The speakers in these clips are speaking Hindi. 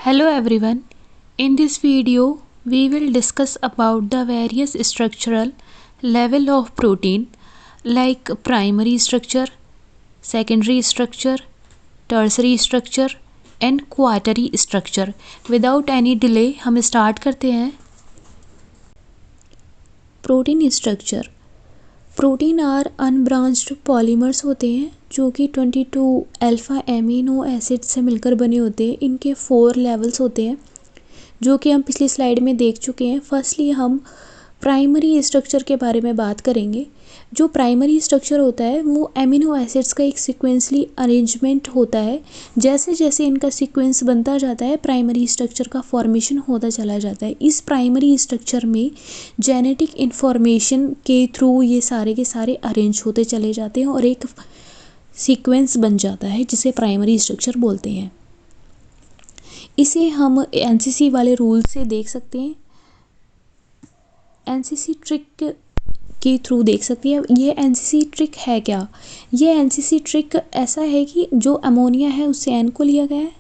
Hello everyone. In this video, we will discuss about the various structural level of protein like primary structure, secondary structure, tertiary structure and quaternary structure. Without any delay, हम start करते हैं. Protein structure. Protein are unbranched polymers होते हैं जो कि 22 अल्फ़ा एमिनो एसिड से मिलकर बने होते हैं. इनके 4 लेवल्स होते हैं जो कि हम पिछली स्लाइड में देख चुके हैं. फर्स्टली हम प्राइमरी स्ट्रक्चर के बारे में बात करेंगे. जो प्राइमरी स्ट्रक्चर होता है वो एमिनो एसिड्स का एक सीक्वेंसली अरेंजमेंट होता है. जैसे जैसे इनका सीक्वेंस बनता जाता है प्राइमरी स्ट्रक्चर का फॉर्मेशन होता चला जाता है. इस प्राइमरी स्ट्रक्चर में जेनेटिक इंफॉर्मेशन के थ्रू ये सारे के सारे अरेंज होते चले जाते हैं और एक सीक्वेंस बन जाता है जिसे प्राइमरी स्ट्रक्चर बोलते हैं. इसे हम एनसीसी वाले रूल से देख सकते हैं. एनसीसी ट्रिक के थ्रू देख सकते हैं. ये एनसीसी ट्रिक है क्या? ये एनसीसी ट्रिक ऐसा है कि जो अमोनिया है उससे एन को लिया गया है.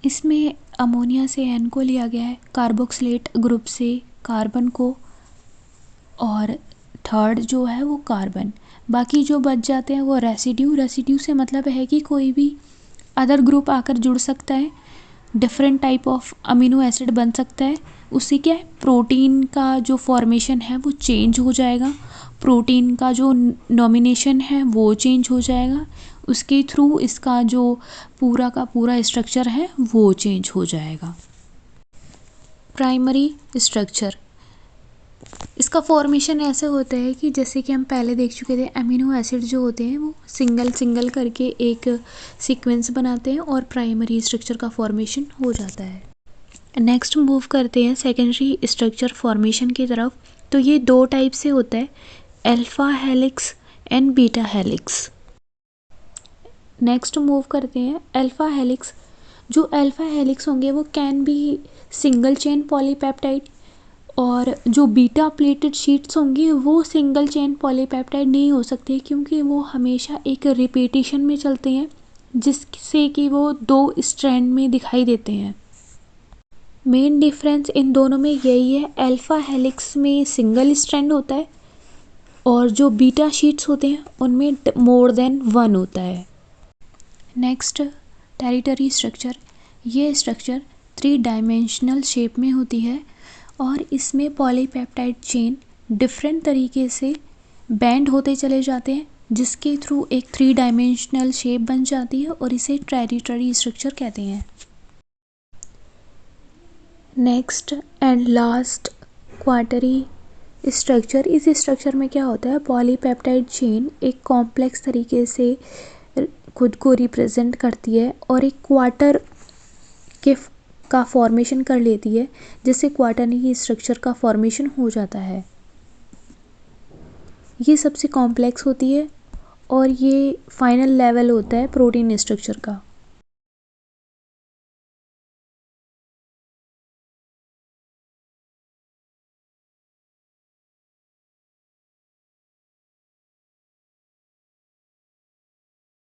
इसमें अमोनिया से एन को लिया गया है, कार्बोक्सिलेट ग्रुप से कार्बन को, और थर्ड जो है वो कार्बन. बाकी जो बच जाते हैं वो रेसिड्यू. रेसिड्यू से मतलब है कि कोई भी अदर ग्रुप आकर जुड़ सकता है, different type of amino acid बन सकता है. उससे क्या है, प्रोटीन का जो फॉर्मेशन है वो चेंज हो जाएगा, प्रोटीन का जो नॉमिनेशन है वो चेंज हो जाएगा. उसके थ्रू इसका जो पूरा का पूरा स्ट्रक्चर है वो चेंज हो जाएगा. प्राइमरी स्ट्रक्चर, इसका फॉर्मेशन ऐसे होता है कि जैसे कि हम पहले देख चुके थे, अमीनो एसिड जो होते हैं वो सिंगल सिंगल करके एक सीक्वेंस बनाते हैं और प्राइमरी स्ट्रक्चर का फॉर्मेशन हो जाता है. नेक्स्ट मूव करते हैं सेकेंडरी स्ट्रक्चर फॉर्मेशन की तरफ. तो ये 2 टाइप से होता है, alpha helix and beta helix. Next move करते हैं अल्फा हेलिक्स. जो अल्फा हेलिक्स होंगे वो can be single chain polypeptide, और जो बीटा प्लेटेड शीट्स होंगी वो सिंगल चेन पॉलीपेप्टाइड नहीं हो सकते क्योंकि वो हमेशा एक रिपीटिशन में चलते हैं जिससे कि वो 2 स्ट्रैंड में दिखाई देते हैं. मेन डिफरेंस इन दोनों में यही है, अल्फा हेलिक्स में सिंगल स्ट्रैंड होता है और जो बीटा शीट्स होते हैं उनमें मोर देन 1 होता है. Next territory structure. ये स्ट्रक्चर 3 डायमेंशनल शेप में होती है और इसमें पॉलीपेप्टाइड चेन डिफरेंट तरीके से बैंड होते चले जाते हैं जिसके थ्रू एक 3 डायमेंशनल शेप बन जाती है और इसे टेरिटरी स्ट्रक्चर कहते हैं. Next and last quaternary structure. इस स्ट्रक्चर में क्या होता है, पॉलीपेप्टाइड चेन एक कॉम्प्लेक्स तरीके से खुद को रिप्रेजेंट करती है और एक क्वार्टर का फॉर्मेशन कर लेती है जिससे क्वार्टरनी स्ट्रक्चर का फॉर्मेशन हो जाता है. ये सबसे कॉम्प्लेक्स होती है और ये फाइनल लेवल होता है प्रोटीन स्ट्रक्चर का.